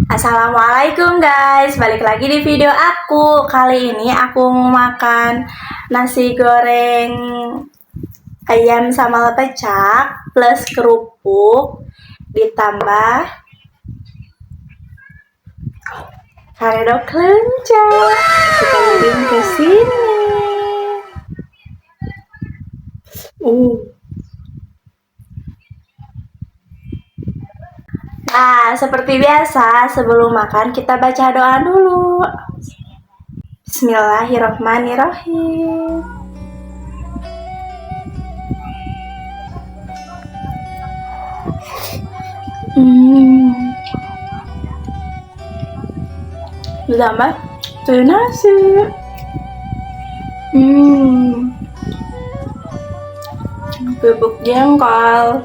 Assalamualaikum guys, balik lagi di video aku. Kali ini aku mau makan nasi goreng ayam sambal pecak plus kerupuk ditambah karedok kelenca. Kita bikin ke sini. Nah, seperti biasa, sebelum makan kita baca doa dulu. Bismillahirrahmanirrahim. Ditambah nasi. Bubuk jengkol.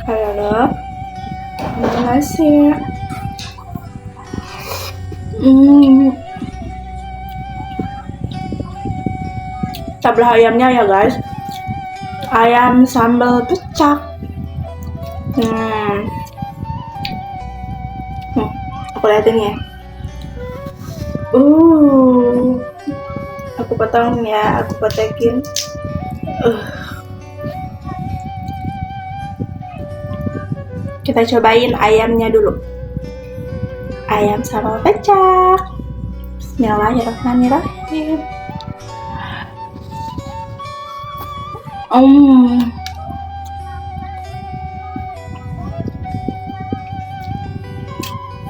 Halo, nasi. Kita belah ayamnya ya guys. Ayam sambal pecak. Aku liatin ya. Aku potong ya, aku potekin. Kita cobain ayamnya dulu. Ayam sambal pecak. Bismillahirrahmanirrahim.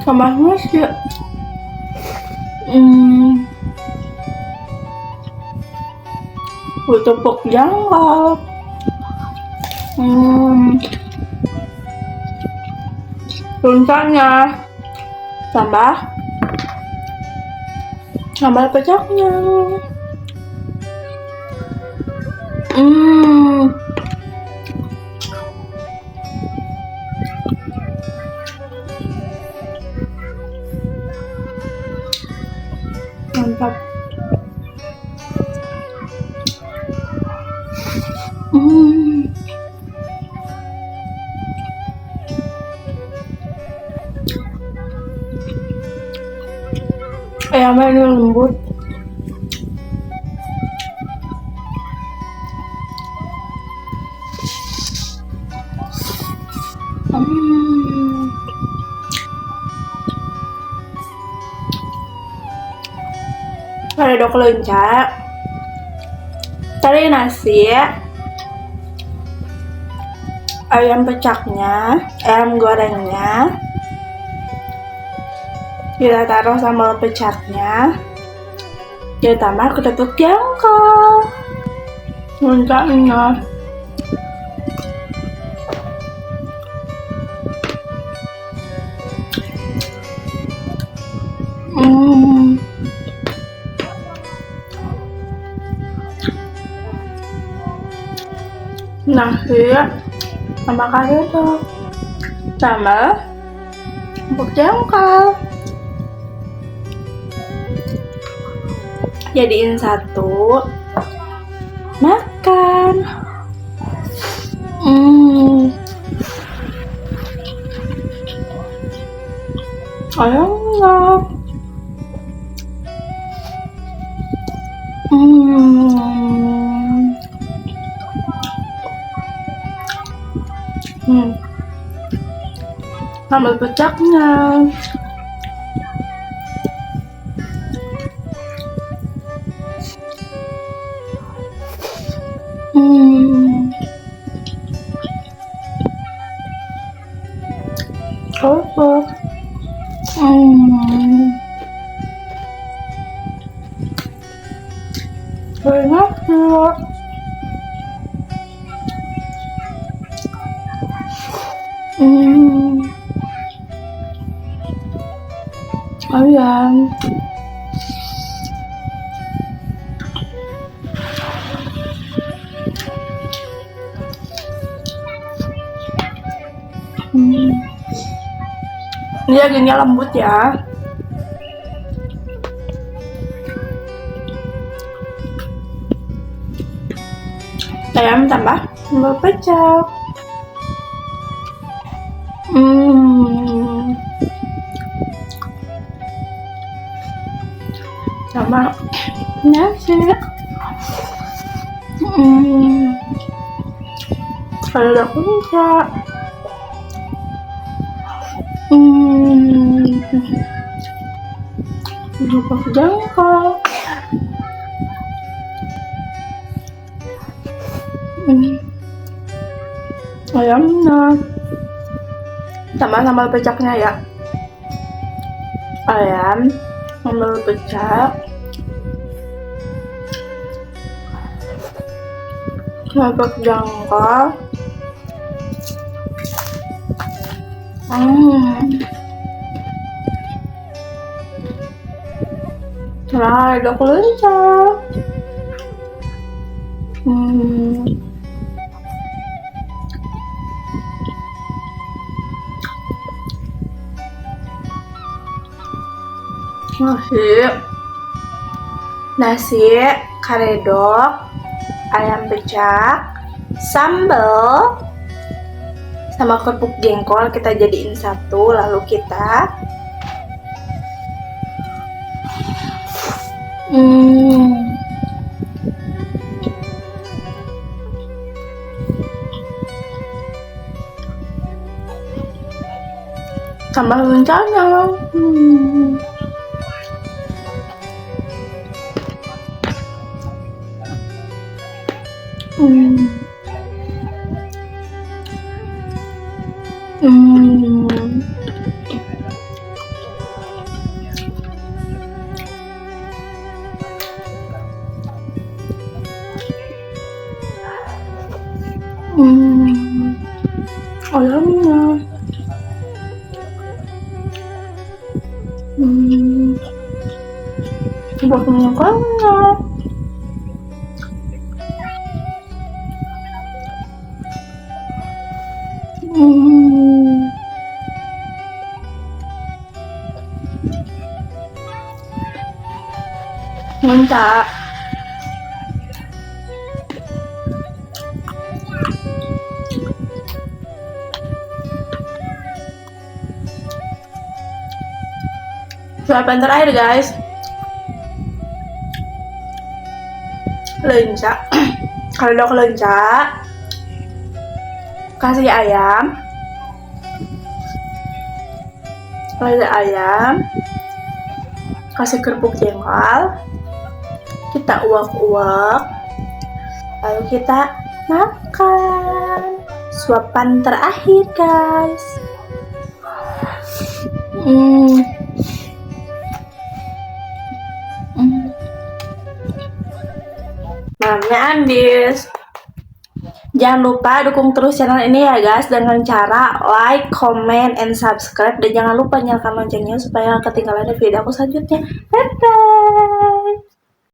Sama nasi. Tepuk jengkol. Lencanya tambah sambal pecaknya. Mantap. Ayamnya ini lembut. Karedok kelenca. Tadi nasi, ayam pecaknya, ayam gorengnya. Kita taruh sambal pecaknya. Kita tambah ketepuk jengkol. Lencanya. Nasi sama karedok tambah ketepuk jengkol. Jadiin satu, makan. Ayamnya. Sambal pecaknya. Kerupuk. Enak ya. Ayam. Ini dagingnya lembut ya. ayam tambah sambal pecel. Sama nasi. Ada kuda. Gerobak jengkol. Ayamnya tambah sambal pecaknya ya. Ayam, sambal pecak, gerobak jengkol. Nah, ada kelenca. Nasi karedok, ayam pecak, sambal, sama kerupuk jengkol kita jadiin satu, lalu kita tambah lencanya. Ayamnya. Coba kenyangkannya. Minta. Suapan terakhir guys, lenca. Kalau udah lenca, kasih ayam, kasih kerupuk jengkol, kita uak-uak, lalu kita makan. Suapan terakhir guys. Malamnya habis. Jangan lupa dukung terus channel ini ya guys dengan cara like, comment, and subscribe, dan jangan lupa nyalakan loncengnya supaya ketinggalan video aku selanjutnya. Bye bye.